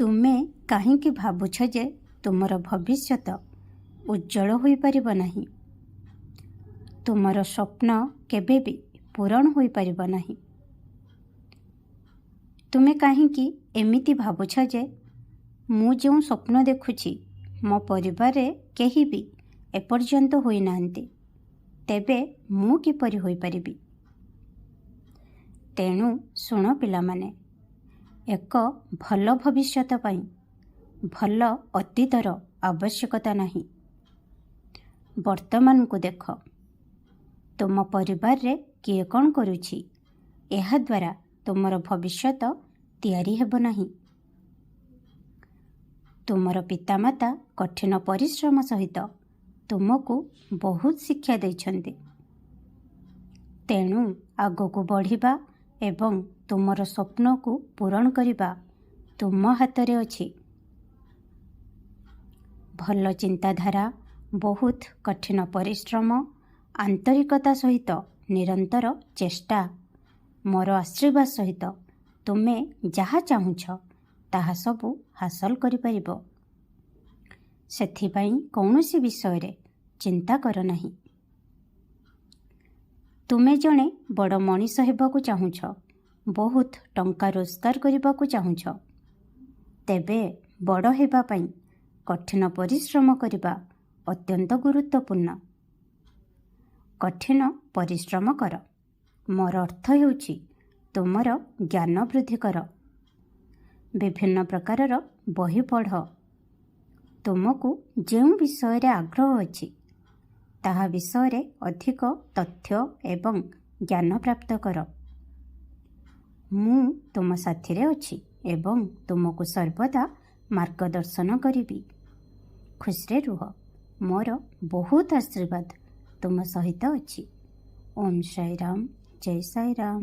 ତୁମେ କାହିଁକି ଭାବୁଛ ଯେ ତୁମର ଭବିଷ୍ୟତ ଉଜ୍ଜଳ ହୋଇପାରିବ ନାହିଁ? ତୁମର ସ୍ୱପ୍ନ କେବେ ବି ପୂରଣ ହୋଇପାରିବ ନାହିଁ। ତୁମେ କାହିଁକି ଏମିତି ଭାବୁଛ ଯେ ମୁଁ ଯେଉଁ ସ୍ୱପ୍ନ ଦେଖୁଛି ମୋ ପରିବାରରେ କେହି ବି ଏପର୍ଯ୍ୟନ୍ତ ହୋଇନାହାନ୍ତି, ତେବେ ମୁଁ କିପରି ହୋଇପାରିବି? ତେଣୁ ଶୁଣ ପିଲାମାନେ, ଏକ ଭଲ ଭବିଷ୍ୟତ ପାଇଁ ଭଲ ଅତୀତର ଆବଶ୍ୟକତା ନାହିଁ। ବର୍ତ୍ତମାନକୁ ଦେଖ, ତୁମ ପରିବାରରେ କିଏ କ'ଣ କରୁଛି, ଏହାଦ୍ୱାରା ତୁମର ଭବିଷ୍ୟତ ତିଆରି ହେବ ନାହିଁ। ତୁମର ପିତାମାତା କଠିନ ପରିଶ୍ରମ ସହିତ ତୁମକୁ ବହୁତ ଶିକ୍ଷା ଦେଇଛନ୍ତି। ତେଣୁ ଆଗକୁ ବଢ଼ିବା ଏବଂ ତୁମର ସ୍ୱପ୍ନକୁ ପୂରଣ କରିବା ତୁମ ହାତରେ ଅଛି। ଭଲ ଚିନ୍ତାଧାରା, ବହୁତ କଠିନ ପରିଶ୍ରମ, ଆନ୍ତରିକତା ସହିତ ନିରନ୍ତର ଚେଷ୍ଟା, ମୋର ଆଶୀର୍ବାଦ ସହିତ ତୁମେ ଯାହା ଚାହୁଁଛ ତାହା ସବୁ ହାସଲ କରିପାରିବ। ସେଥିପାଇଁ କୌଣସି ବିଷୟରେ ଚିନ୍ତା କର ନାହିଁ। ତୁମେ ଜଣେ ବଡ଼ ମଣିଷ ହେବାକୁ ଚାହୁଁଛ, ବହୁତ ଟଙ୍କା ରୋଜଗାର କରିବାକୁ ଚାହୁଁଛ, ତେବେ ବଡ଼ ହେବା ପାଇଁ କଠିନ ପରିଶ୍ରମ କରିବା ଅତ୍ୟନ୍ତ ଗୁରୁତ୍ୱପୂର୍ଣ୍ଣ। କଠିନ ପରିଶ୍ରମ କର। ମୋର ଅର୍ଥ ହେଉଛି ତୁମର ଜ୍ଞାନ ବୃଦ୍ଧି କର। ବିଭିନ୍ନ ପ୍ରକାରର ବହି ପଢ଼। ତୁମକୁ ଯେଉଁ ବିଷୟରେ ଆଗ୍ରହ ଅଛି ତାହା ବିଷୟରେ ଅଧିକ ତଥ୍ୟ ଏବଂ ଜ୍ଞାନ ପ୍ରାପ୍ତ କର। ମୁଁ ତୁମ ସାଥିରେ ଅଛି ଏବଂ ତୁମକୁ ସର୍ବଦା ମାର୍ଗଦର୍ଶନ କରିବି। ଖୁସିରେ ରୁହ। ମୋର ବହୁତ ଆଶୀର୍ବାଦ ତୁମ ସହିତ ଅଛି। ଓମ୍ ସାଇ ରାମ, ଜୟ ସାଇ ରାମ।